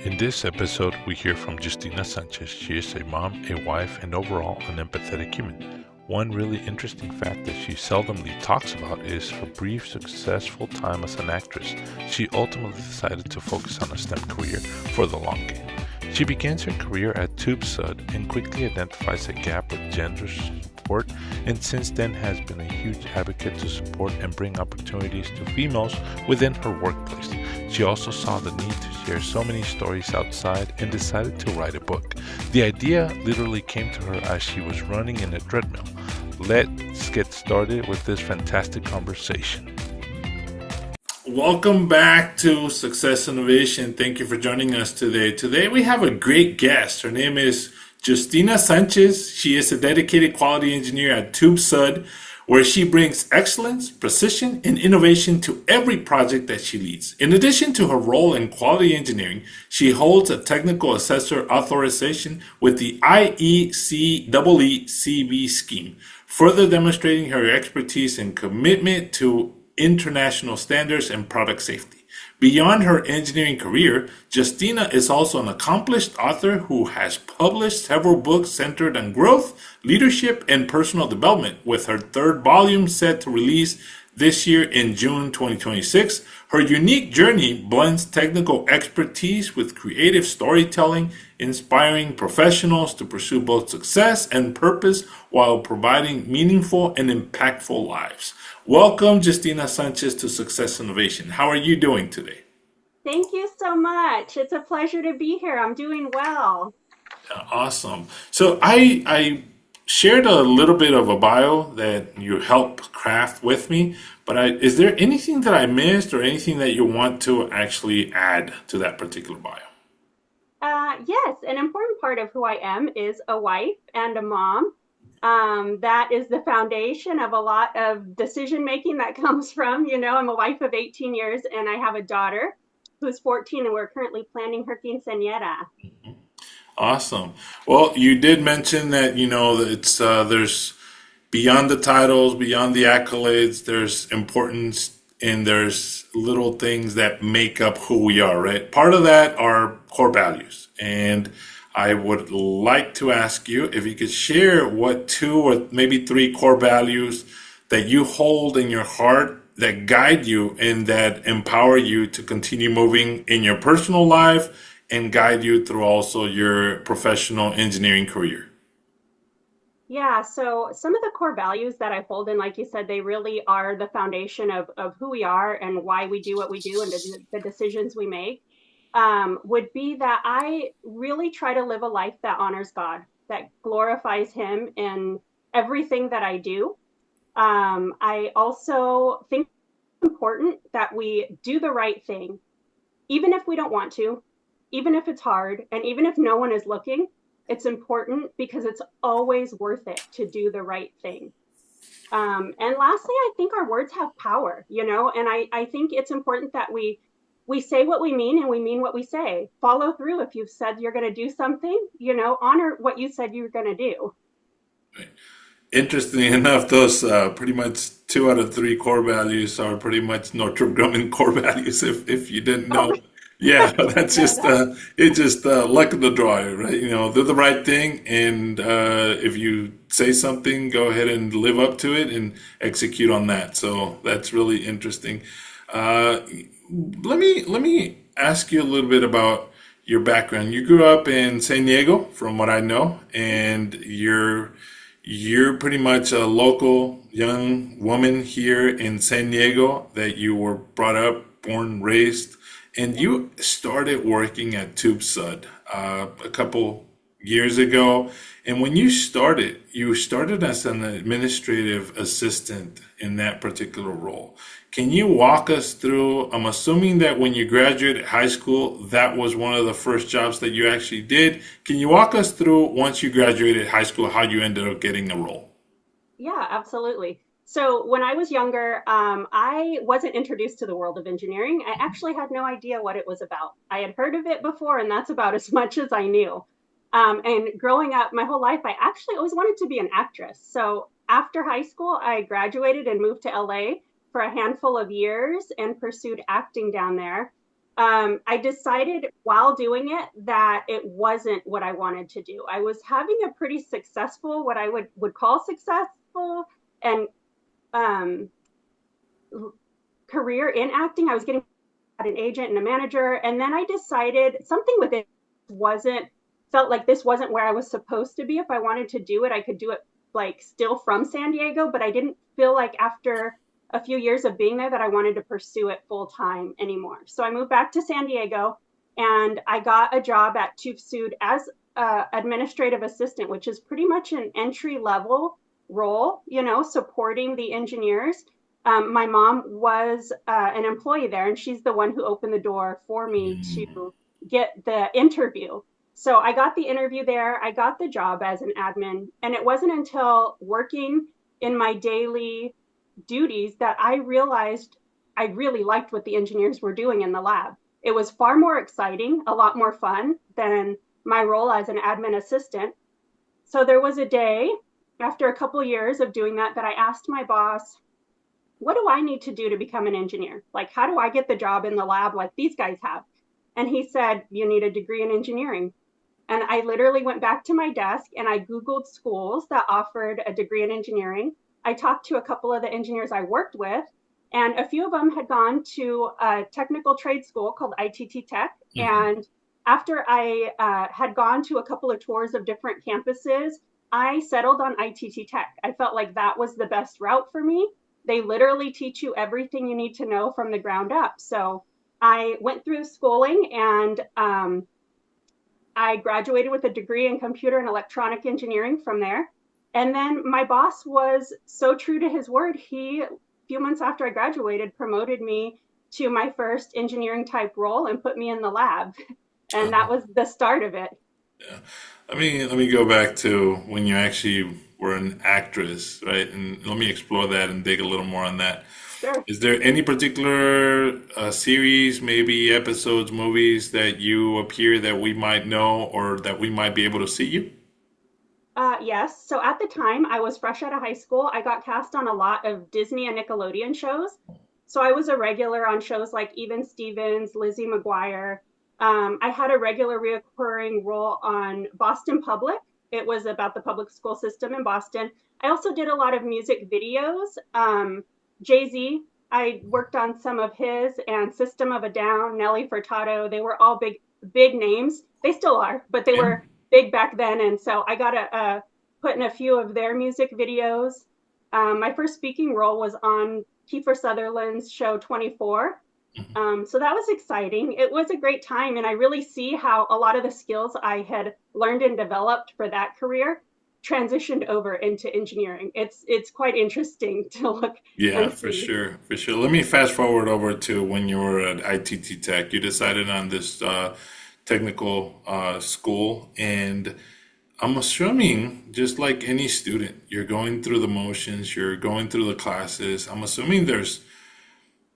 In this episode, we hear from Justina Sanchez. She is a mom, a wife, and overall an empathetic human. One really interesting fact that she seldomly talks about is her brief, successful time as an actress. She ultimately decided to focus on a STEM career for the long game. She begins her career at TUV SUD and quickly identifies a gap with gender support, and since then has been a huge advocate to support and bring opportunities to females within her workplace. She also saw the need to share so many stories outside and decided to write a book. The idea literally came to her as she was running in a treadmill. Let's get started with this fantastic conversation. Welcome back to Success Innovation. Thank you for joining us today. Today we have a great guest. Her name is Justina Sanchez. She is a dedicated quality engineer at TUV SUD, where she brings excellence, precision, and innovation to every project that she leads. In addition to her role in quality engineering, she holds a technical assessor authorization with the IEEE scheme, further demonstrating her expertise and commitment to international standards and product safety. Beyond her engineering career, Justina is also an accomplished author who has published several books centered on growth, leadership, and personal development, with her third volume set to release this year in June 2026. Her unique journey blends technical expertise with creative storytelling, inspiring professionals to pursue both success and purpose while providing meaningful and impactful lives. Welcome, Justina Sanchez, to Success Innovation. How are you doing today? Thank you so much. It's a pleasure to be here. I'm doing well. Awesome. So I shared a little bit of a bio that you helped craft with me, but is there anything that I missed or anything that you want to actually add to that particular bio? Yes, an important part of who I am is a wife and a mom. That is the foundation of a lot of decision making that comes from, I'm a wife of 18 years and I have a daughter who's 14 and we're currently planning her quinceañera. Awesome. Well, you did mention that, that it's there's beyond the titles, beyond the accolades, there's importance and there's little things that make up who we are, right? Part of that are core values. And I would like to ask you if you could share what two or maybe three core values that you hold in your heart that guide you and that empower you to continue moving in your personal life and guide you through also your professional engineering career. Yeah, so some of the core values that I hold, and like you said, they really are the foundation of who we are and why we do what we do and the decisions we make, would be that I really try to live a life that honors God, that glorifies Him in everything that I do. I also think it's important that we do the right thing, even if we don't want to, even if it's hard, and even if no one is looking. It's important because it's always worth it to do the right thing. And lastly, I think our words have power, and I think it's important that we say what we mean and we mean what we say. Follow through. If you've said you're going to do something, honor what you said you were going to do. Interestingly enough, those pretty much two out of three core values are pretty much Northrop Grumman core values. If you didn't Oh, know, yeah, that's yeah, just it's just luck of the draw, right? Do the right thing, and if you say something, go ahead and live up to it and execute on that. So that's really interesting. Uh, let me ask you a little bit about your background. You grew up in San Diego, from what I know, and you're pretty much a local young woman here in San Diego that you were brought up, born, raised, and yeah. you started working at Tube Sud a couple years ago. And when you started as an administrative assistant in that particular role. Can you walk us through? I'm assuming that when you graduated high school, that was one of the first jobs that you actually did. Can you walk us through once you graduated high school, how you ended up getting a role? Yeah, absolutely. So when I was younger, I wasn't introduced to the world of engineering. I actually had no idea what it was about. I had heard of it before, and that's about as much as I knew. And growing up my whole life, I actually always wanted to be an actress. So after high school, I graduated and moved to LA for a handful of years and pursued acting down there. I decided while doing it that it wasn't what I wanted to do. I was having a pretty successful, what I would call successful, and um, career in acting. I was getting an agent and a manager, and then I decided something with it wasn't felt like this wasn't where I was supposed to be. If I wanted to do it, I could do it like still from San Diego, but I didn't feel like after a few years of being there that I wanted to pursue it full time anymore. So I moved back to San Diego and I got a job at TUV SUD as administrative assistant, which is pretty much an entry level role, you know, supporting the engineers. My mom was an employee there, and she's the one who opened the door for me Mm. to get the interview. So I got the interview there. I got the job as an admin. And it wasn't until working in my daily duties that I realized I really liked what the engineers were doing in the lab. It was far more exciting, a lot more fun than my role as an admin assistant. So there was a day after a couple of years of doing that that I asked my boss, what do I need to do to become an engineer? Like, how do I get the job in the lab like these guys have? And he said, you need a degree in engineering. And I literally went back to my desk and I Googled schools that offered a degree in engineering. I talked to a couple of the engineers I worked with, and a few of them had gone to a technical trade school called ITT Tech. Mhm. And after I had gone to a couple of tours of different campuses, I settled on ITT Tech. I felt like that was the best route for me. They literally teach you everything you need to know from the ground up. So I went through schooling and I graduated with a degree in computer and electronic engineering from there. And then my boss was so true to his word. He, a few months after I graduated, promoted me to my first engineering type role and put me in the lab. And that was the start of it. Yeah. Let me go back to when you actually were an actress, right? And let me explore that and dig a little more on that. Sure. Is there any particular series, maybe episodes, movies that you appear that we might know or that we might be able to see you? Yes. So at the time, I was fresh out of high school. I got cast on a lot of Disney and Nickelodeon shows. So I was a regular on shows like Even Stevens, Lizzie McGuire. I had a regular reoccurring role on Boston Public. It was about the public school system in Boston. I also did a lot of music videos. Jay-Z, I worked on some of his, and System of a Down, Nelly Furtado. They were all big names. They still are, but they Yeah. were big back then. And so I got to put in a few of their music videos. My first speaking role was on Kiefer Sutherland's show 24. So that was exciting. It was a great time. And I really see how a lot of the skills I had learned and developed for that career transitioned over into engineering. It's quite interesting to look Yeah, and for see. sure, for sure. Let me fast forward over to when you were at ITT Tech. You decided on this technical school, and I'm assuming, just like any student, you're going through the motions, you're going through the classes. I'm assuming there's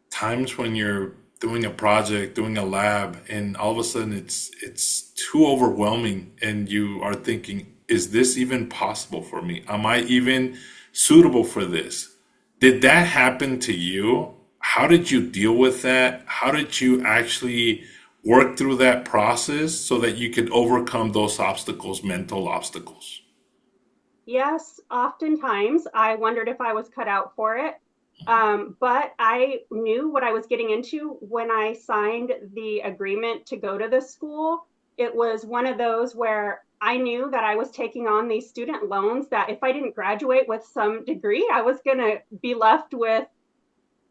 times when you're doing a project, doing a lab, and all of a sudden it's too overwhelming, and you are thinking, is this even possible for me? Am I even suitable for this? Did that happen to you? How did you deal with that? How did you actually work through that process so that you could overcome those obstacles, mental obstacles? Yes, oftentimes I wondered if I was cut out for it. But I knew what I was getting into when I signed the agreement to go to the school. It was one of those where I knew that I was taking on these student loans that if I didn't graduate with some degree, I was going to be left with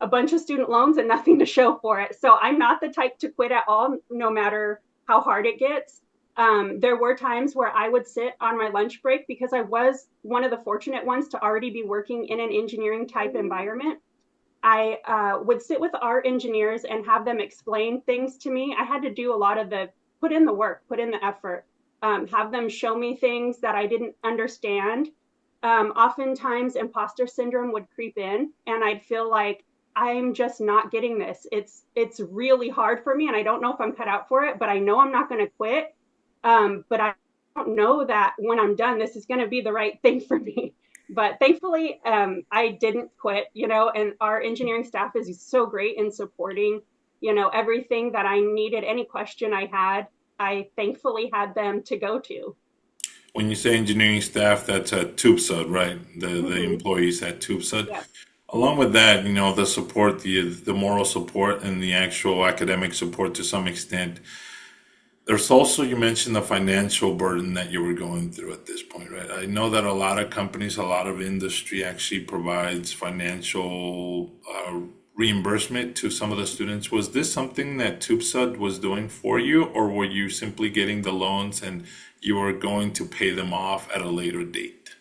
a bunch of student loans and nothing to show for it. So I'm not the type to quit at all, no matter how hard it gets. There were times where I would sit on my lunch break because I was one of the fortunate ones to already be working in an engineering type environment. I would sit with our engineers and have them explain things to me. I had to do a lot of the put in the work, put in the effort, have them show me things that I didn't understand. Oftentimes, imposter syndrome would creep in, and I'd feel like I'm just not getting this. It's really hard for me, and I don't know if I'm cut out for it. But I know I'm not going to quit. But I don't know that when I'm done, this is going to be the right thing for me. But thankfully, I didn't quit, you know, and our engineering staff is so great in supporting. everything that I needed, any question I had, I thankfully had them to go to. When you say engineering staff, that's at TUV SUD, right? The Hmm. employees at TUV SUD. Yes. Along with that, the support, the moral support, and the actual academic support to some extent. There's also, you mentioned the financial burden that you were going through at this point, right? I know that a lot of companies, a lot of industry actually provides financial reimbursement to some of the students. Was this something that TUPSUD was doing for you, or were you simply getting the loans and you were going to pay them off at a later date?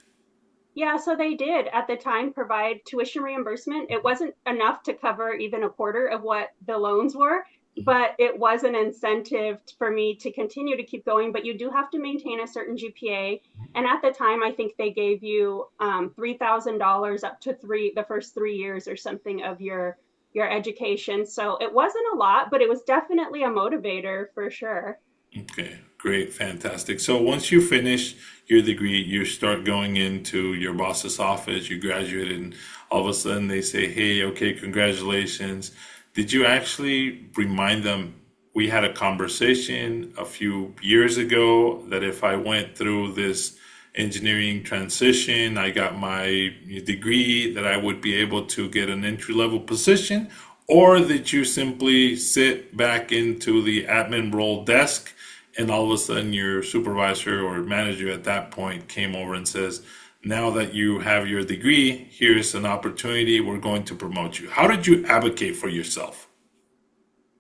Yeah, so they did at the time provide tuition reimbursement. It wasn't enough to cover even a quarter of what the loans were, but it was an incentive for me to continue to keep going. But you do have to maintain a certain GPA. And at the time, I think they gave you $3,000 up to the first 3 years or something of your education. So it wasn't a lot, but it was definitely a motivator for sure. Okay, great, fantastic. So once you finish your degree, you start going into your boss's office, you graduate, and all of a sudden they say, hey, okay, congratulations. Did you actually remind them, we had a conversation a few years ago that if I went through this engineering transition, I got my degree, that I would be able to get an entry level position? Or did you simply sit back into the admin role desk and all of a sudden your supervisor or manager at that point came over and says, now that you have your degree, here's an opportunity, we're going to promote you? How did you advocate for yourself?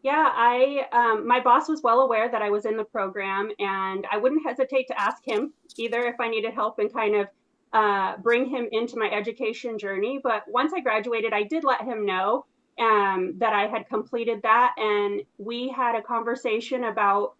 Yeah, my boss was well aware that I was in the program, and I wouldn't hesitate to ask him either if I needed help and kind of bring him into my education journey. But once I graduated, I did let him know that I had completed that, and we had a conversation about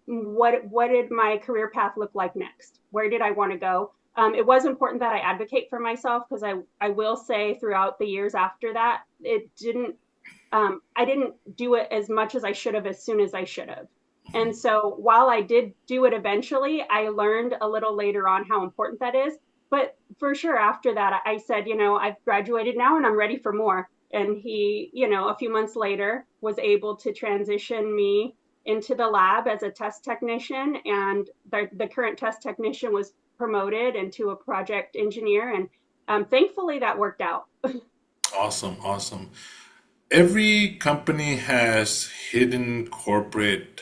what did my career path look like next? Where did I want to go? It was important that I advocate for myself because I will say throughout the years after that, I didn't do it as much as I should have as soon as I should have. And so while I did do it eventually, I learned a little later on how important that is. But for sure, after that, I said, I've graduated now and I'm ready for more. And he, a few months later, was able to transition me into the lab as a test technician. And the current test technician was promoted into a project engineer. And thankfully, that worked out. Awesome, awesome. Every company has hidden corporate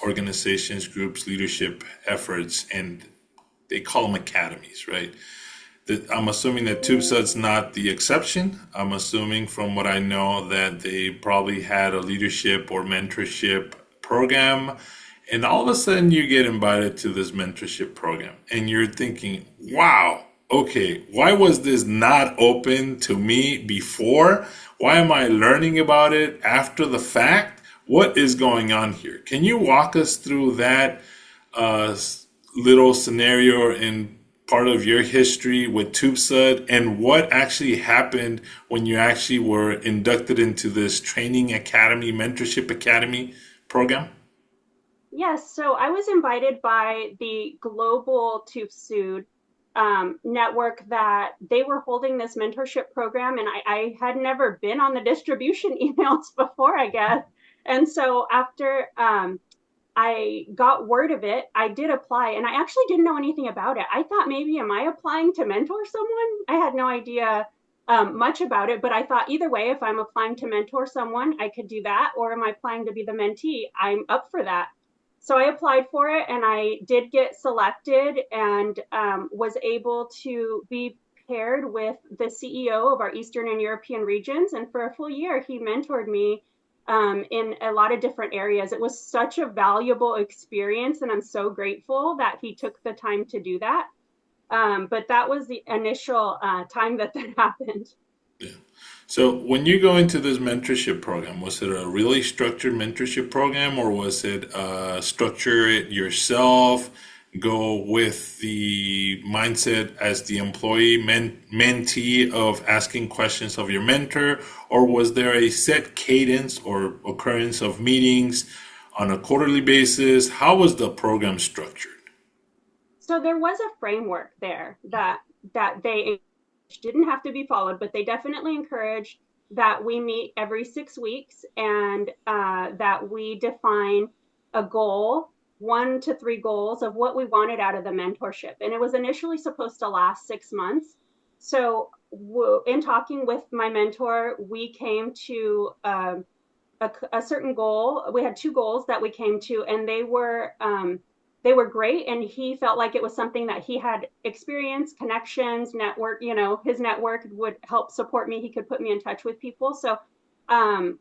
organizations, groups, leadership efforts, and they call them academies, right? I'm assuming that TubeSud's not the exception. I'm assuming from what I know that they probably had a leadership or mentorship program, and all of a sudden you get invited to this mentorship program, and you're thinking, wow, okay, why was this not open to me before? Why am I learning about it after the fact? What is going on here? Can you walk us through that uh, little scenario in part of your history with TubeSud and what actually happened when you actually were inducted into this training academy, mentorship academy program? Yes, so I was invited by the global TUV SUD network that they were holding this mentorship program, and I had never been on the distribution emails before, I guess. And so after I got word of it, I did apply, and I actually didn't know anything about it. I thought maybe, am I applying to mentor someone? I had no idea much about it, but I thought either way, if I'm applying to mentor someone, I could do that, or am I applying to be the mentee? I'm up for that. So I applied for it and I did get selected and was able to be paired with the CEO of our Eastern and European regions. And for a full year, he mentored me in a lot of different areas. It was such a valuable experience, and I'm so grateful that he took the time to do that. But that was the initial time that that happened. So when you go into this mentorship program, was it a really structured mentorship program, or was it structure it yourself, go with the mindset as the employee mentee of asking questions of your mentor, or was there a set cadence or occurrence of meetings on a quarterly basis? How was the program structured? So there was a framework there that they didn't have to be followed, but they definitely encouraged that we meet every 6 weeks, and that we define a goal, 1 to 3 goals of what we wanted out of the mentorship. And it was initially supposed to last 6 months. So in talking with my mentor, we came to a certain goal. We had 2 goals that we came to, and they were great. And he felt like it was something that he had experience, connections, network. His network would help support me. He could put me in touch with people. So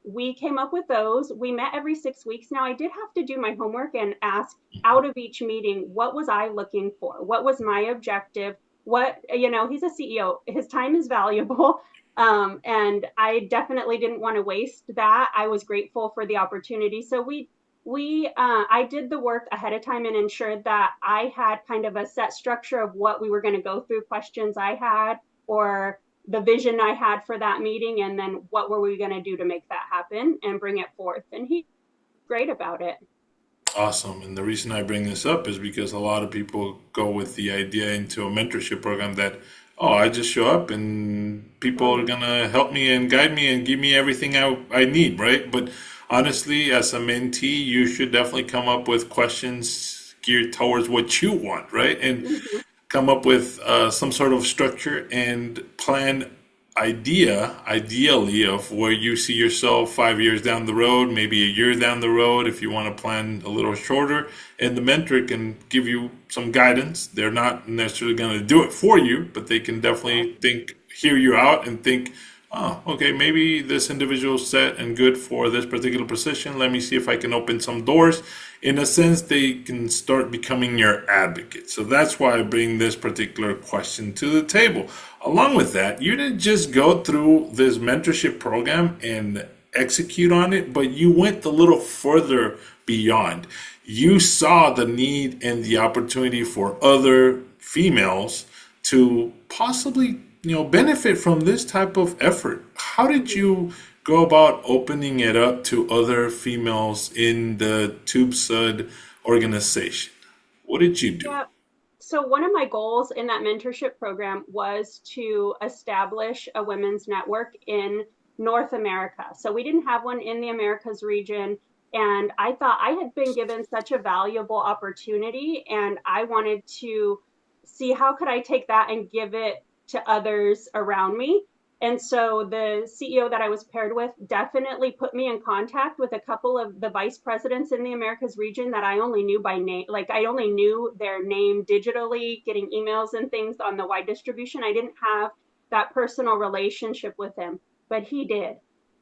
we came up with those. We met every 6 weeks. Now, I did have to do my homework and ask out of each meeting, what was I looking for? What was my objective? He's a CEO. His time is valuable. And I definitely didn't want to waste that. I was grateful for the opportunity. So I did the work ahead of time and ensured that I had kind of a set structure of what we were going to go through, questions I had, or the vision I had for that meeting, and then what were we going to do to make that happen and bring it forth. And he's great about it. Awesome. And the reason I bring this up is because a lot of people go with the idea into a mentorship program that, oh, I just show up and people are going to help me and guide me and give me everything I need, right? But honestly, as a mentee, you should definitely come up with questions geared towards what you want, right? And come up with some sort of structure and plan ideally, of where you see yourself 5 years down the road, maybe a year down the road, if you want to plan a little shorter. And the mentor can give you some guidance. They're not necessarily going to do it for you, but they can definitely hear you out and think, oh, okay, maybe this individual's set and good for this particular position. Let me see if I can open some doors. In a sense, they can start becoming your advocate. So that's why I bring this particular question to the table. Along with that, you didn't just go through this mentorship program and execute on it, but you went a little further beyond. You saw the need and the opportunity for other females to possibly benefit from this type of effort. How did you go about opening it up to other females in the TUV SUD organization? What did you do? Yeah. So one of my goals in that mentorship program was to establish a women's network in North America. So we didn't have one in the Americas region. And I thought I had been given such a valuable opportunity, and I wanted to see how could I take that and give it to others around me. And so the CEO that I was paired with definitely put me in contact with a couple of the vice presidents in the Americas region that I only knew by name. Like, I only knew their name digitally, getting emails and things on the wide distribution. I didn't have that personal relationship with him, but he did.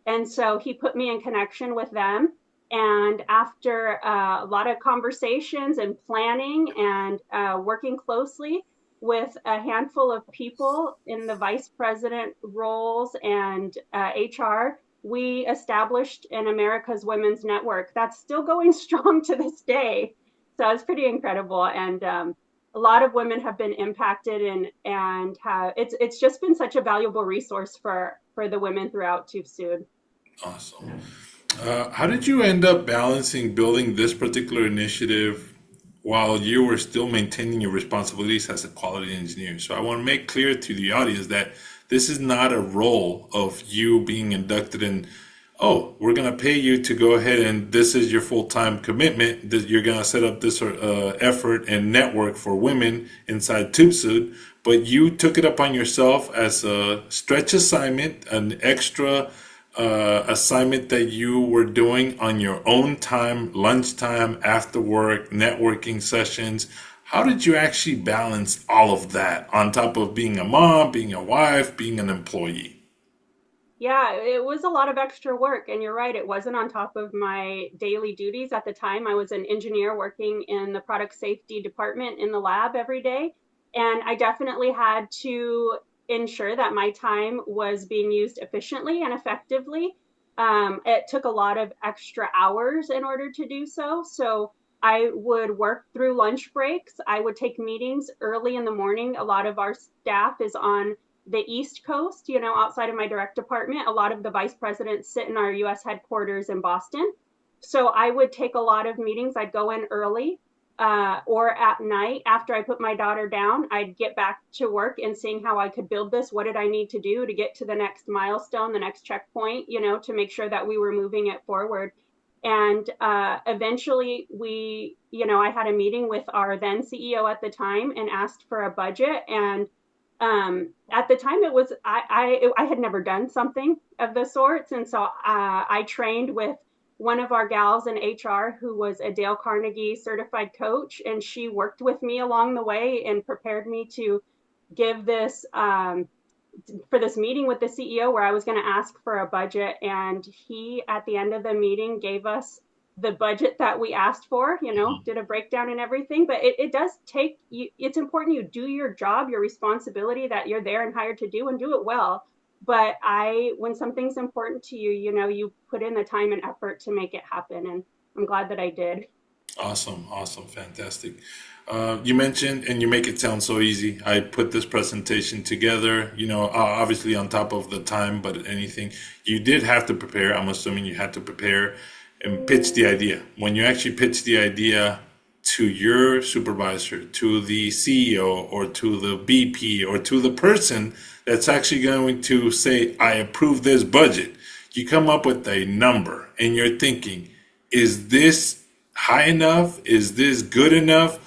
And so he put me in connection with them. And after a lot of conversations and planning and working closely with a handful of people in the vice president roles and HR, we established an America's Women's Network that's still going strong to this day. So it's pretty incredible. And a lot of women have been impacted, and it's just been such a valuable resource for the women throughout TUV SUD. Awesome. How did you end up balancing building this particular initiative while you were still maintaining your responsibilities as a quality engineer? So I want to make clear to the audience that this is not a role of you being inducted in, oh, we're going to pay you to go ahead and this is your full-time commitment, that you're going to set up this effort and network for women inside TUV SUD, but you took it upon yourself as a stretch assignment, an extra assignment that you were doing on your own time, lunchtime, after work, networking sessions. How did you actually balance all of that on top of being a mom, being a wife, being an employee? Yeah, it was a lot of extra work. And you're right, it wasn't on top of my daily duties. At the time, I was an engineer working in the product safety department in the lab every day. And I definitely had to ensure that my time was being used efficiently and effectively. It took a lot of extra hours in order to do so. So I would work through lunch breaks. I would take meetings early in the morning. A lot of our staff is on the East Coast, outside of my direct department. A lot of the vice presidents sit in our US headquarters in Boston. So I would take a lot of meetings. I'd go in early. or at night after I put my daughter down, I'd get back to work and seeing how I could build this. What did I need to do to get to the next milestone, the next checkpoint, to make sure that we were moving it forward. And eventually I had a meeting with our then CEO at the time and asked for a budget. And at the time it was, I had never done something of the sorts. And so I trained with one of our gals in HR who was a Dale Carnegie certified coach, and she worked with me along the way and prepared me to give this for this meeting with the CEO where I was going to ask for a budget. And he, at the end of the meeting, gave us the budget that we asked for, did a breakdown and everything. But it does take you, it's important you do your job, your responsibility that you're there and hired to do, and do it well. But when something's important to you, you put in the time and effort to make it happen. And I'm glad that I did. Awesome, awesome, fantastic. You mentioned, and you make it sound so easy. I put this presentation together, obviously on top of the time, but anything you did have to prepare. I'm assuming you had to prepare and pitch the idea. When you actually pitch the idea to your supervisor, to the CEO, or to the VP, or to the person that's actually going to say, I approve this budget, you come up with a number and you're thinking, is this high enough? Is this good enough?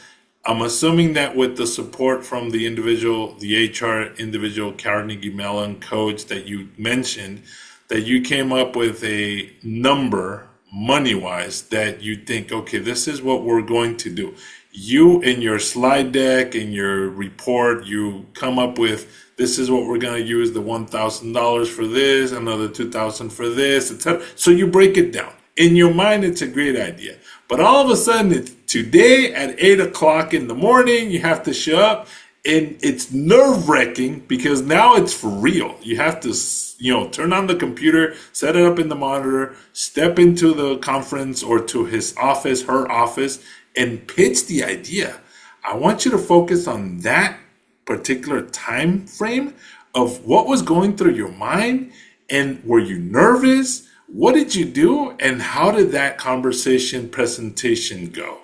I'm assuming that with the support from the individual, the HR individual Carnegie Mellon coach that you mentioned, that you came up with a number money wise that you think, okay, this is what we're going to do. You, in your slide deck, in your report, you come up with, this is what we're going to use, the $1,000 for this, another $2,000 for this, etc. So you break it down. In your mind, it's a great idea. But all of a sudden, it's today at 8 o'clock in the morning, you have to show up. And it's nerve-wracking because now it's for real. You have to, turn on the computer, set it up in the monitor, step into the conference or to his office, her office, and pitch the idea. I want you to focus on that particular time frame of what was going through your mind, and were you nervous? What did you do? And how did that presentation go?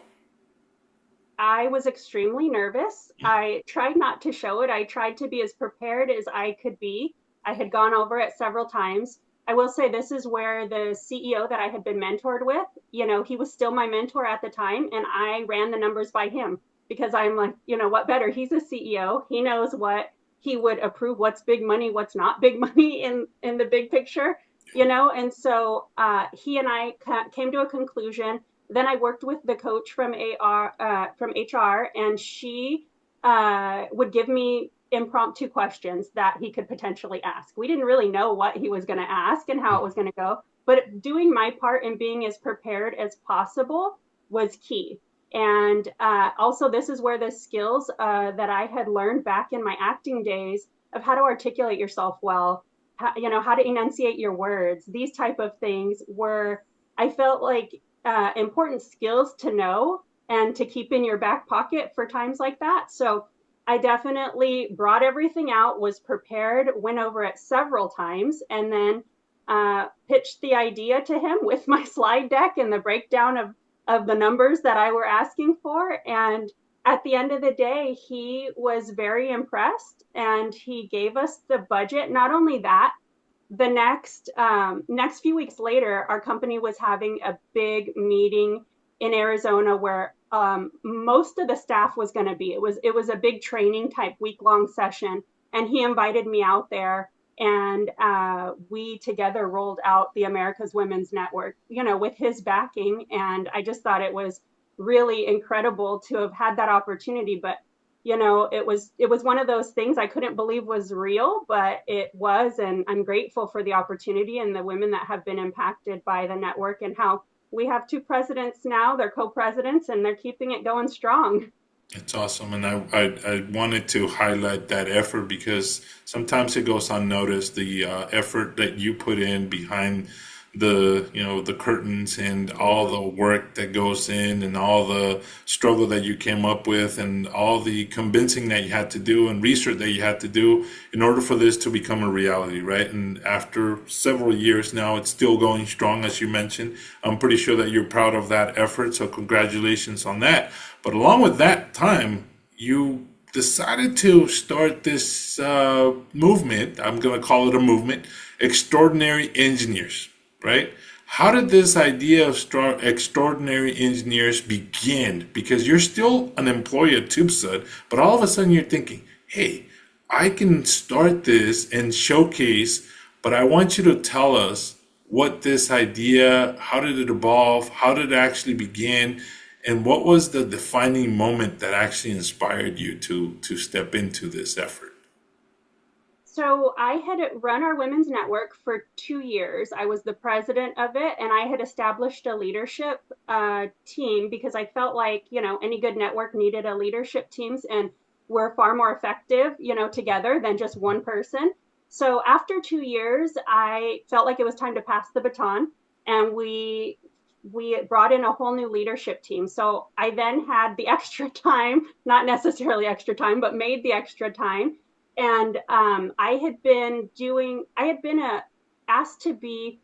I was extremely nervous. I tried not to show it. I tried to be as prepared as I could be. I had gone over it several times. I will say this is where the CEO that I had been mentored with, he was still my mentor at the time, and I ran the numbers by him because I'm like, what better? He's a CEO. He knows what he would approve, what's big money, what's not big money in the big picture, and so he and I came to a conclusion. Then I worked with the coach from HR, and she would give me impromptu questions that he could potentially ask. We didn't really know what he was going to ask and how it was going to go, but doing my part and being as prepared as possible was key. And also, this is where the skills that I had learned back in my acting days of how to articulate yourself well, how to enunciate your words, these type of things were, I felt like, important skills to know and to keep in your back pocket for times like that. So I definitely brought everything out, was prepared, went over it several times, and then pitched the idea to him with my slide deck and the breakdown of the numbers that I were asking for. And at the end of the day, he was very impressed and he gave us the budget. Not only that, the next few weeks later, our company was having a big meeting in Arizona where most of the staff was going to be. It was a big training type week-long session, and he invited me out there, and we together rolled out the America's Women's Network, with his backing. And I just thought it was really incredible to have had that opportunity. But it was one of those things I couldn't believe was real, but it was, and I'm grateful for the opportunity and the women that have been impacted by the network, and how we have 2 presidents now. They're co-presidents, and they're keeping it going strong. It's awesome. And I wanted to highlight that effort because sometimes it goes unnoticed, the effort that you put in behind the curtains and all the work that goes in and all the struggle that you came up with and all the convincing that you had to do and research that you had to do in order for this to become a reality, right? And after several years now, it's still going strong, as you mentioned. I'm pretty sure that you're proud of that effort, so congratulations on that. But along with that time, you decided to start this movement. I'm going to call it a movement, Extraordinary Engineers, right? How did this idea of extraordinary engineers begin? Because you're still an employee at TUV SUD, but all of a sudden you're thinking, hey, I can start this and showcase, but I want you to tell us what this idea, how did it evolve, how did it actually begin, and what was the defining moment that actually inspired you to step into this effort? So I had run our women's network for 2 years. I was the president of it, and I had established a leadership team because I felt like, any good network needed a leadership teams, and we're far more effective, together than just one person. So after 2 years, I felt like it was time to pass the baton, and we brought in a whole new leadership team. So I then had the extra time, not necessarily extra time, but made the extra time, and I had been asked to be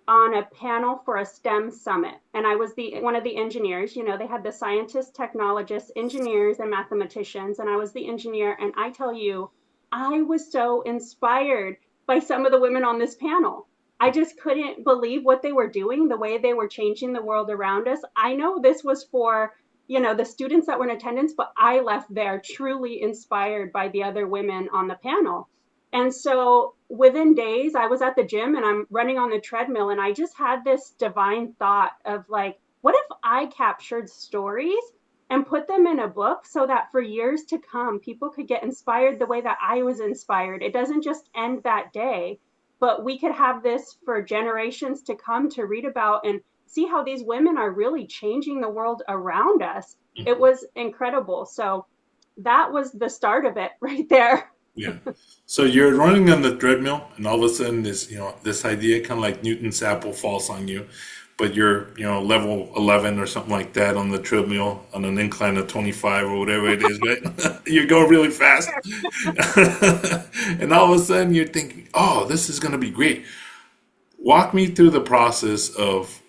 on a panel for a STEM summit, and I was the one of the engineers. They had the scientists, technologists, engineers, and mathematicians, and I was the engineer. And I tell you, I was so inspired by some of the women on this panel. I just couldn't believe what they were doing, the way they were changing the world around us. I know this was for the students that were in attendance, but I left there truly inspired by the other women on the panel. And so within days, I was at the gym and I'm running on the treadmill, and I just had this divine thought of like, what if I captured stories and put them in a book so that for years to come, people could get inspired the way that I was inspired? It doesn't just end that day, but we could have this for generations to come to read about and see how these women are really changing the world around us. It was incredible. So that was the start of it right there. Yeah. So you're running on the treadmill, and all of a sudden, this idea, kind of like Newton's apple, falls on you, but you're, level 11 or something like that on the treadmill on an incline of 25 or whatever it is, right? You're going really fast, and all of a sudden, you're thinking, "Oh, this is going to be great." Walk me through the process of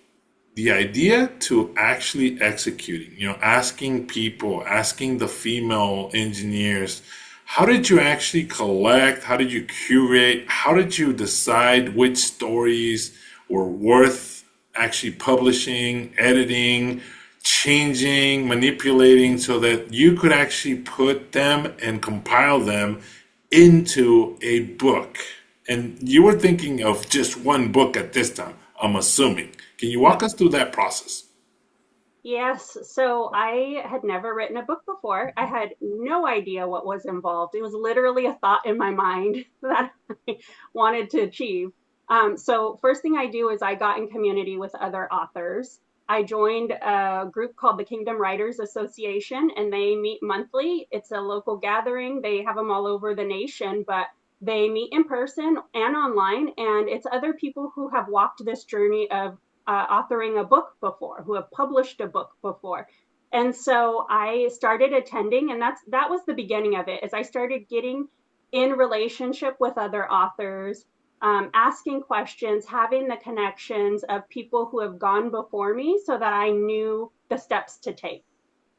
the idea to actually executing, asking people, asking the female engineers, how did you actually collect? How did you curate? How did you decide which stories were worth actually publishing, editing, changing, manipulating so that you could actually put them and compile them into a book? And you were thinking of just one book at this time, I'm assuming. Can you walk us through that process? Yes, so I had never written a book before. I had no idea what was involved. It was literally a thought in my mind that I wanted to achieve. So first thing I do is I got in community with other authors. I joined a group called the Kingdom Writers Association, and they meet monthly. It's a local gathering. They have them all over the nation, but they meet in person and online, and it's other people who have walked this journey of authoring a book before, who have published a book before. And so I started attending, and that was the beginning of it. As I started getting in relationship with other authors, asking questions, having the connections of people who have gone before me, so that I knew the steps to take.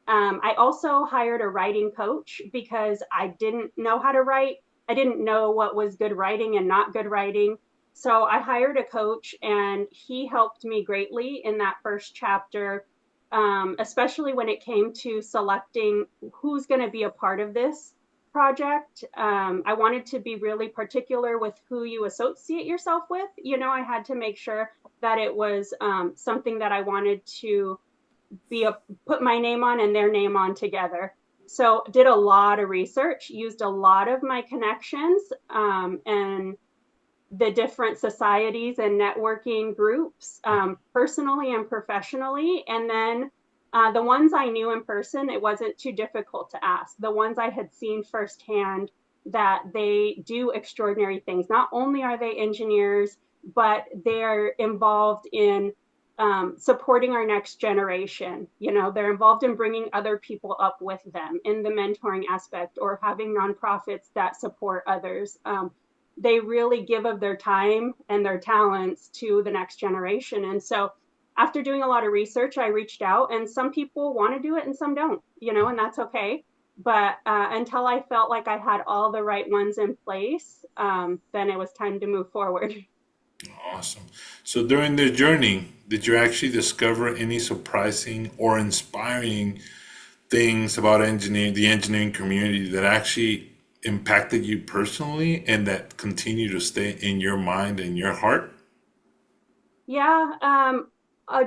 I also hired a writing coach because I didn't know how to write. I didn't know what was good writing and not good writing. So I hired a coach, and he helped me greatly in that first chapter, especially when it came to selecting who's going to be a part of this project. I wanted to be really particular with who you associate yourself with. I had to make sure that it was something that I wanted to put my name on and their name on together. So did a lot of research, used a lot of my connections, and the different societies and networking groups, personally and professionally. And then the ones I knew in person, it wasn't too difficult to ask. The ones I had seen firsthand that they do extraordinary things. Not only are they engineers, but they're involved in supporting our next generation. They're involved in bringing other people up with them in the mentoring aspect, or having nonprofits that support others. They really give of their time and their talents to the next generation. And so after doing a lot of research, I reached out, and some people want to do it and some don't, and that's okay. But until I felt like I had all the right ones in place, then it was time to move forward. Awesome. So during the journey, did you actually discover any surprising or inspiring things about the engineering community that actually impacted you personally and that continue to stay in your mind and your heart? Yeah,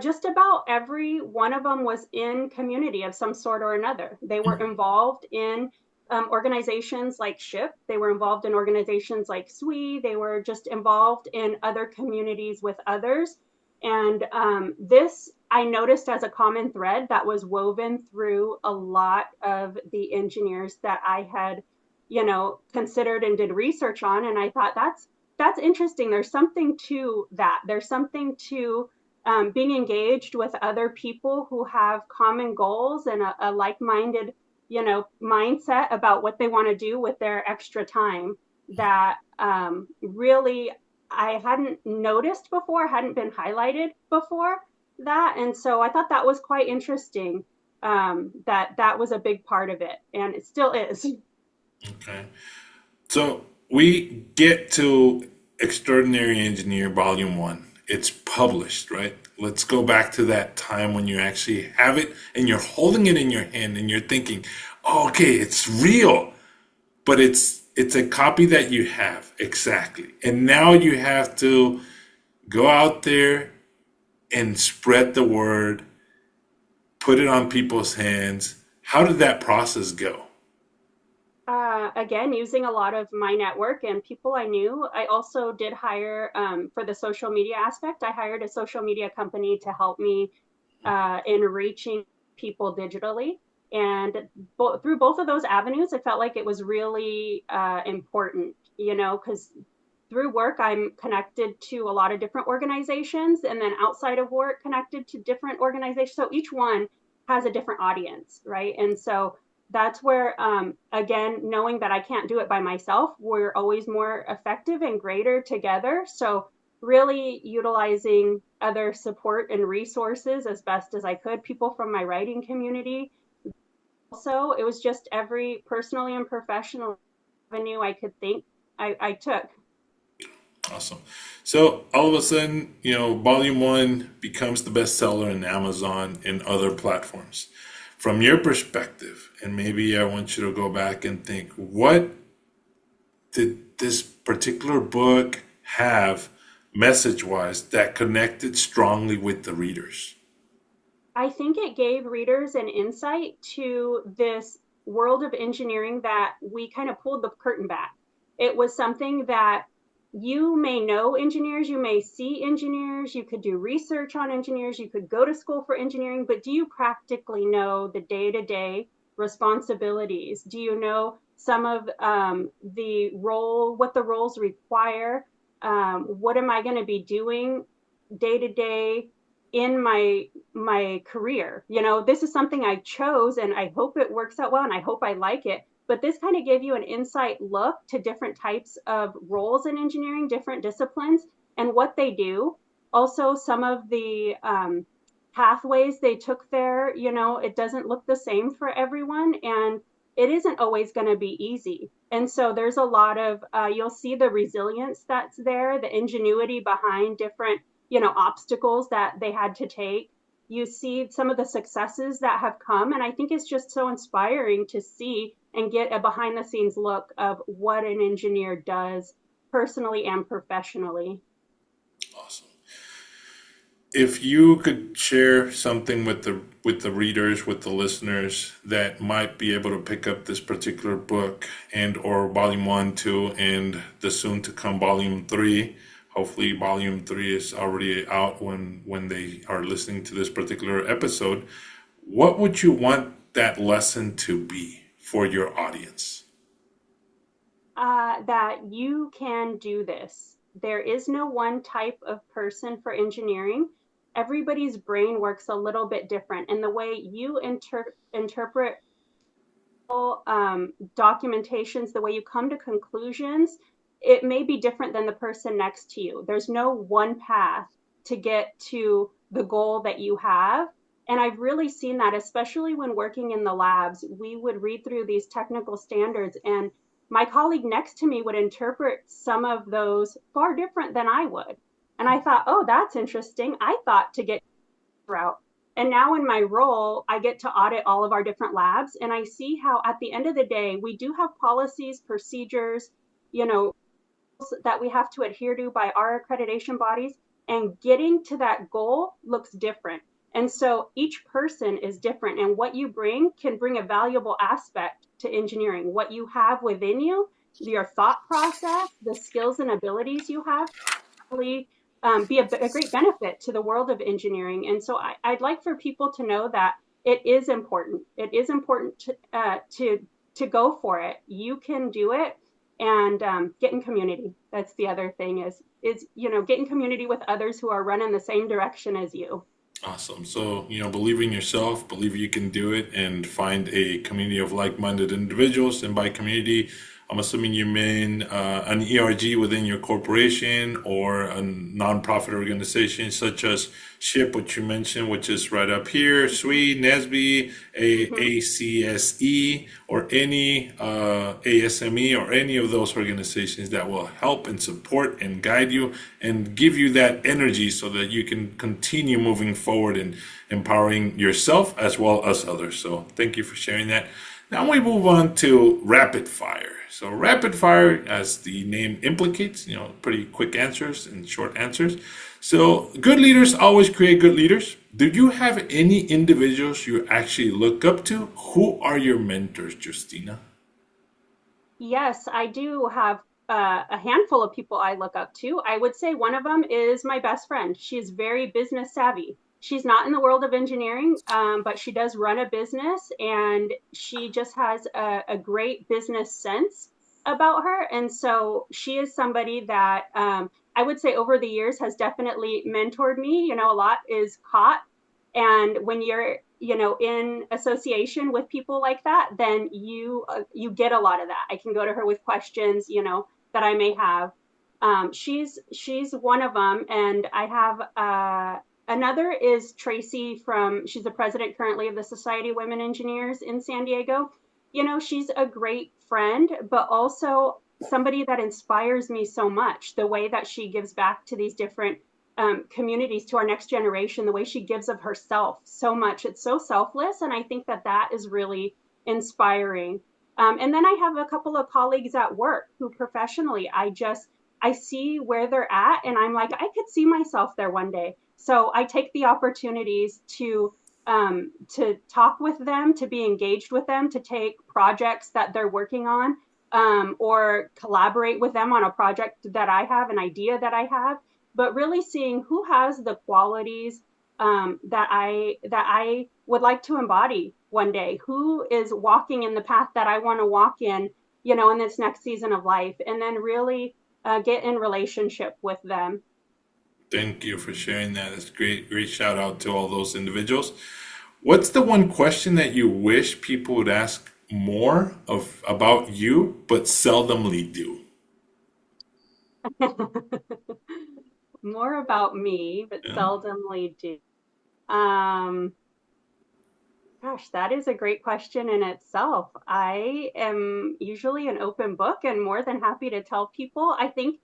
just about every one of them was in community of some sort or another. They were involved in organizations like SHIP. They were involved in organizations like SWE. They were just involved in other communities with others. And this I noticed as a common thread that was woven through a lot of the engineers that I had, considered and did research on. And I thought that's interesting. There's something to that. There's something to being engaged with other people who have common goals and a like-minded, mindset about what they want to do with their extra time that really I hadn't noticed before, hadn't been highlighted before that. And so I thought that was quite interesting, that was a big part of it, and it still is. Okay. So we get to Extraordinary Engineer Volume 1. It's published, right? Let's go back to that time when you actually have it and you're holding it in your hand and you're thinking, oh, okay, it's real, but it's a copy that you have. Exactly. And now you have to go out there and spread the word, put it on people's hands. How did that process go? Again, using a lot of my network and people I knew. I also did hire, for the social media aspect, I hired a social media company to help me in reaching people digitally. And through both of those avenues, I felt like it was really important, because through work, I'm connected to a lot of different organizations, and then outside of work, connected to different organizations. So each one has a different audience, right? And so that's where, again, knowing that I can't do it by myself, we're always more effective and greater together. So really utilizing other support and resources as best as I could, people from my writing community. Also, it was just every personally and professional avenue I could think I took. Awesome. So all of a sudden, Volume 1 becomes the bestseller in Amazon and other platforms. From your perspective, and maybe I want you to go back and think, what did this particular book have message-wise that connected strongly with the readers? I think it gave readers an insight to this world of engineering that we kind of pulled the curtain back. It was something that you may know engineers, you may see engineers, you could do research on engineers, you could go to school for engineering, but do you practically know the day-to-day responsibilities? Do you know some of what the roles require? What am I going to be doing day to day in my career? This is something I chose, and I hope it works out well, and I hope I like it. But this kind of gave you an insight look to different types of roles in engineering, different disciplines, and what they do. Also, some of the pathways they took there, it doesn't look the same for everyone, and it isn't always going to be easy. And so there's a lot of, you'll see the resilience that's there, the ingenuity behind different, obstacles that they had to take. You see some of the successes that have come. And I think it's just so inspiring to see and get a behind the scenes look of what an engineer does personally and professionally. Awesome. If you could share something with the readers, with the listeners that might be able to pick up this particular book and or volume 1, 2, and the soon to come volume 3. Hopefully volume 3 is already out when they are listening to this particular episode. What would you want that lesson to be for your audience? That you can do this. there is no one type of person for engineering. Everybody's brain works a little bit different, and the way you interpret documentations, the way you come to conclusions, it may be different than the person next to you. There's no one path to get to the goal that you have. And I've really seen that, especially when working in the labs. We would read through these technical standards, and my colleague next to me would interpret some of those far different than I would. And I thought, oh, that's interesting. I thought to get route. And now in my role, I get to audit all of our different labs, and I see how at the end of the day, we do have policies, procedures, you know, that we have to adhere to by our accreditation bodies, and getting to that goal looks different. And so each person is different, and what you bring can bring a valuable aspect to engineering. What you have within you, your thought process, the skills and abilities you have, really be a great benefit to the world of engineering. And so I'd like for people to know that it is important. It is important to go for it. You can do it, and get in community. That's the other thing is get in community with others who are running the same direction as you. Awesome. So, believe in yourself, believe you can do it, and find a community of like-minded individuals. And by community, I'm assuming you mean an ERG within your corporation or a nonprofit organization such as SHIP, which you mentioned, which is right up here, SWE, NSBE, ACSE, or any ASME, or any of those organizations that will help and support and guide you and give you that energy so that you can continue moving forward and empowering yourself as well as others. So thank you for sharing that. Now we move on to rapid fire. So rapid fire, as the name implicates, pretty quick answers and short answers. So good leaders always create good leaders. Do you have any individuals you actually look up to? Who are your mentors, Justina? Yes, I do have a handful of people I look up to. I would say one of them is my best friend. She's very business savvy. She's not in the world of engineering, but she does run a business, and she just has a great business sense about her. And so she is somebody that I would say over the years has definitely mentored me. A lot is caught. And when you're, in association with people like that, then you get a lot of that. I can go to her with questions, that I may have. She's one of them, and I have another is Tracy she's the president currently of the Society of Women Engineers in San Diego. She's a great friend, but also somebody that inspires me so much. The way that she gives back to these different communities, to our next generation, the way she gives of herself so much. It's so selfless, and I think that is really inspiring. And then I have a couple of colleagues at work who professionally, I see where they're at, and I'm like, I could see myself there one day. So I take the opportunities to talk with them, to be engaged with them, to take projects that they're working on, or collaborate with them on a project that I have, an idea that I have, but really seeing who has the qualities that I would like to embody one day, who is walking in the path that I want to walk in, in this next season of life, and then really get in relationship with them. Thank you for sharing that. It's great. Great shout out to all those individuals. What's the one question that you wish people would ask more of about you, but seldomly do? More about me, but Yeah. seldomly do. Um, Gosh, that is a great question in itself. I am usually an open book and more than happy to tell people. I think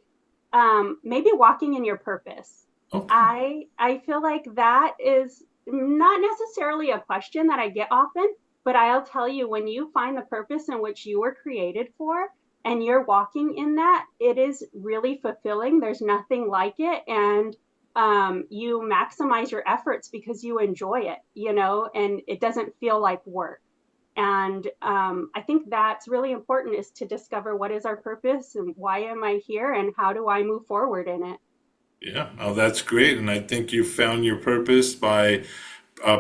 maybe walking in your purpose. Okay. I feel like that is not necessarily a question that I get often, but I'll tell you, when you find the purpose in which you were created for and you're walking in that, it is really fulfilling. There's nothing like it. And you maximize your efforts because you enjoy it, and it doesn't feel like work. And I think that's really important, is to discover what is our purpose and why am I here and how do I move forward in it. Yeah. Oh, that's great. And I think you found your purpose by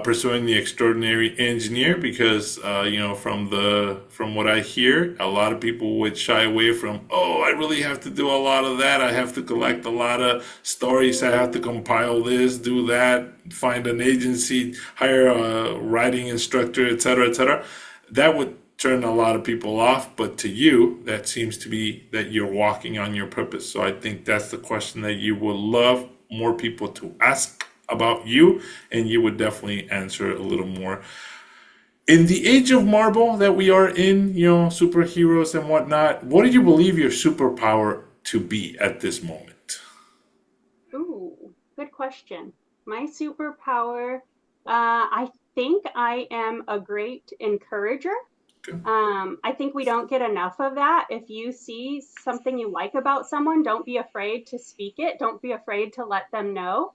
pursuing the extraordinary engineer because from what I hear, a lot of people would shy away from. Oh, I really have to do a lot of that. I have to collect a lot of stories. I have to compile this, do that, find an agency, hire a writing instructor, etc., etc. That would turn a lot of people off. But to you, that seems to be that you're walking on your purpose. So I think that's the question that you would love more people to ask about you, and you would definitely answer a little more. In the age of Marvel that we are in, superheroes and whatnot, what do you believe your superpower to be at this moment? Ooh, good question. My superpower, I think I am a great encourager. Okay. I think we don't get enough of that. If you see something you like about someone, don't be afraid to speak it. Don't be afraid to let them know.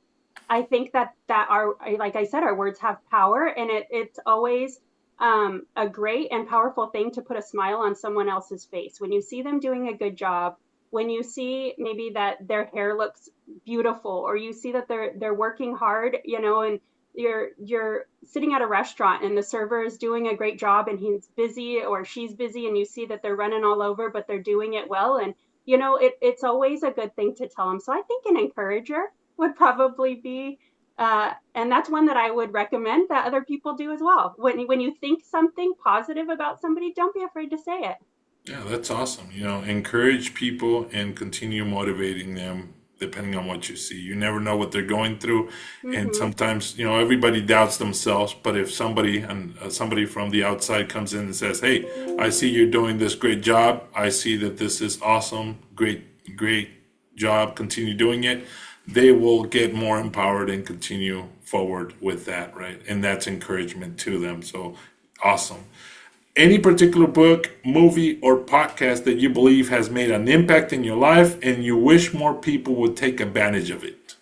I think that like I said, our words have power, and it's always a great and powerful thing to put a smile on someone else's face when you see them doing a good job. When you see maybe that their hair looks beautiful, or you see that they're working hard, and you're sitting at a restaurant and the server is doing a great job and he's busy or she's busy, and you see that they're running all over but they're doing it well, and it's always a good thing to tell them. So I think an encourager would probably be and that's one that I would recommend that other people do as well. When you think something positive about somebody, don't be afraid to say it. Yeah, that's awesome. Encourage people and continue motivating them depending on what you see. You never know what they're going through. And Mm-hmm. sometimes, everybody doubts themselves. But if somebody from the outside comes in and says, "Hey, I see you're doing this great job. I see that this is awesome. Great job. Continue doing it." They will get more empowered and continue forward with that, right? And that's encouragement to them. So awesome. Any particular book, movie, or podcast that you believe has made an impact in your life and you wish more people would take advantage of it?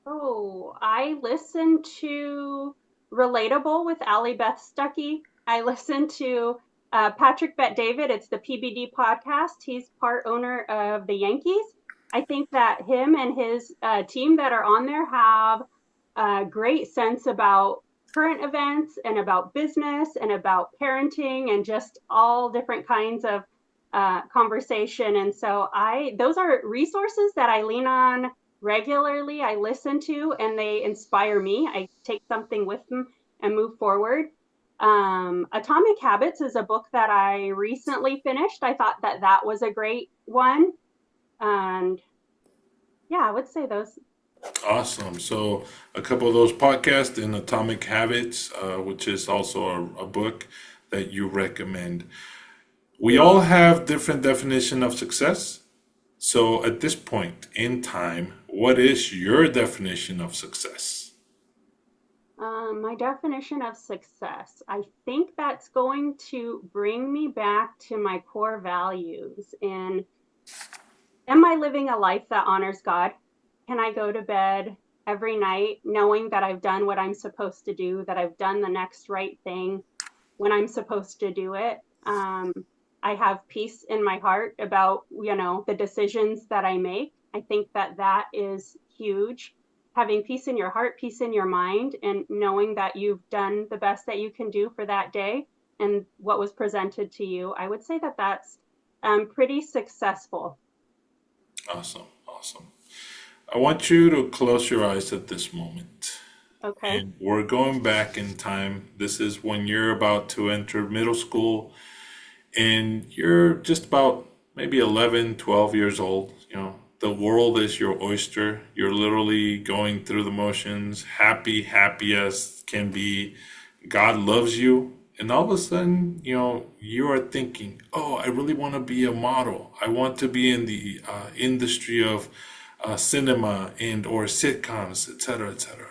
Oh, I listen to Relatable with Allie Beth Stuckey. I listen to Patrick Bet David. It's the PBD podcast. He's part owner of the Yankees. I think that him and his team that are on there have a great sense about current events and about business and about parenting and just all different kinds of conversation. And so those are resources that I lean on regularly. I listen to, and they inspire me. I take something with them and move forward. Atomic Habits is a book that I recently finished. I thought that was a great one. And yeah, I would say those. Awesome. So, a couple of those podcasts and Atomic Habits, which is also a book that you recommend. We all have different definition of success. So, at this point in time, what is your definition of success? My definition of success, I think that's going to bring me back to my core values. And am I living a life that honors God? Can I go to bed every night knowing that I've done what I'm supposed to do, that I've done the next right thing when I'm supposed to do it? I have peace in my heart about, the decisions that I make. I think that is huge. Having peace in your heart, peace in your mind, and knowing that you've done the best that you can do for that day and what was presented to you. I would say that that's pretty successful. Awesome. Awesome. I want you to close your eyes at this moment. Okay. And we're going back in time. This is when you're about to enter middle school and you're just about maybe 11, 12 years old. The world is your oyster. You're literally going through the motions, happy as can be. God loves you. And all of a sudden, you are thinking, oh, I really want to be a model. I want to be in the industry of cinema and or sitcoms, etc., etc.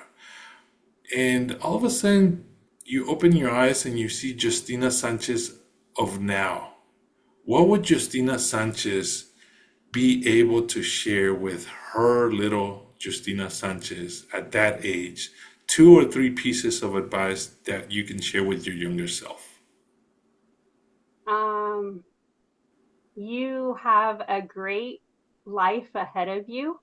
And all of a sudden, you open your eyes and you see Justina Sanchez of now. What would Justina Sanchez be able to share with her little Justina Sanchez at that age? 2 or 3 pieces of advice that you can share with your younger self. Um, you have a great life ahead of you.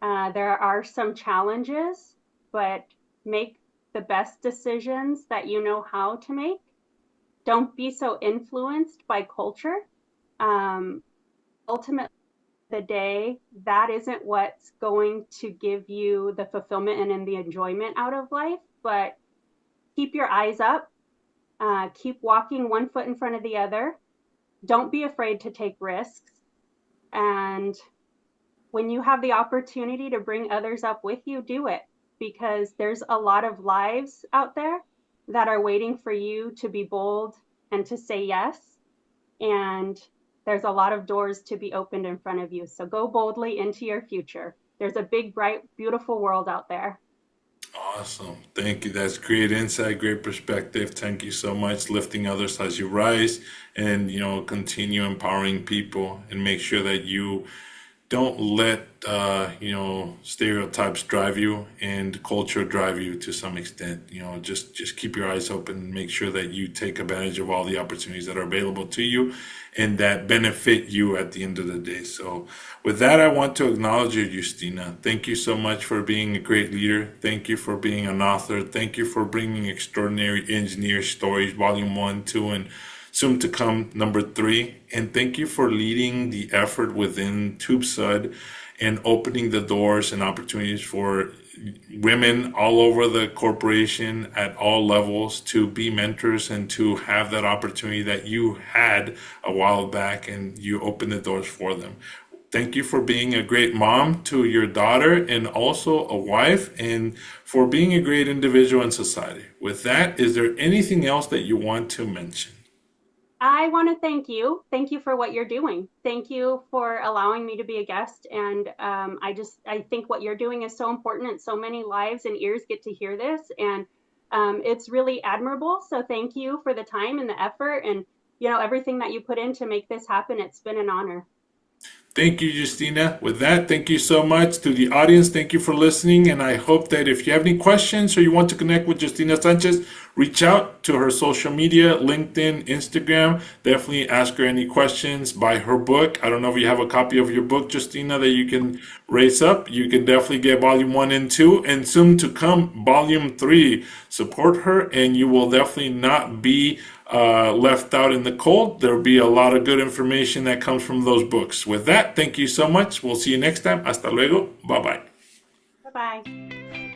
There are some challenges, but make the best decisions that you know how to make. Don't be so influenced by culture. Ultimately, the day, that isn't what's going to give you the fulfillment and the enjoyment out of life. But keep your eyes up, keep walking one foot in front of the other. Don't be afraid to take risks. And when you have the opportunity to bring others up with you, do it, because there's a lot of lives out there that are waiting for you to be bold and to say yes. And there's a lot of doors to be opened in front of you. So go boldly into your future. There's a big, bright, beautiful world out there. Awesome. Thank you. That's great insight, great perspective. Thank you so much. Lifting others as you rise, and, continue empowering people, and make sure that you don't let, stereotypes drive you and culture drive you to some extent. Just keep your eyes open, make sure that you take advantage of all the opportunities that are available to you and that benefit you at the end of the day. So with that, I want to acknowledge you, Justina. Thank you so much for being a great leader. Thank you for being an author. Thank you for bringing Extraordinary Engineer Stories, Volume 1, 2, and soon to come, number 3. And thank you for leading the effort within TUV SUD and opening the doors and opportunities for women all over the corporation at all levels to be mentors and to have that opportunity that you had a while back, and you opened the doors for them. Thank you for being a great mom to your daughter and also a wife, and for being a great individual in society. With that, is there anything else that you want to mention? I want to thank you. Thank you for what you're doing. Thank you for allowing me to be a guest. And I think what you're doing is so important, and so many lives and ears get to hear this. And it's really admirable. So thank you for the time and the effort and, everything that you put in to make this happen. It's been an honor. Thank you, Justina. With that, thank you so much to the audience. Thank you for listening. And I hope that if you have any questions or you want to connect with Justina Sanchez, reach out to her social media, LinkedIn, Instagram. Definitely ask her any questions. Buy her book. I don't know if you have a copy of your book, Justina, that you can raise up. You can definitely get Volume 1 and 2, and soon to come, Volume 3. Support her, and you will definitely not be left out in the cold. There will be a lot of good information that comes from those books. With that, thank you so much. We'll see you next time. Hasta luego. Bye-bye. Bye-bye.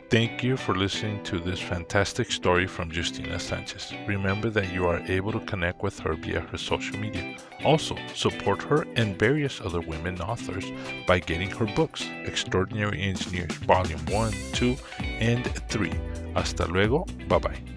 Thank you for listening to this fantastic story from Justina Sanchez. Remember that you are able to connect with her via her social media. Also, support her and various other women authors by getting her books, Extraordinary Engineers, Volume 1, 2, and 3. Hasta luego. Bye-bye.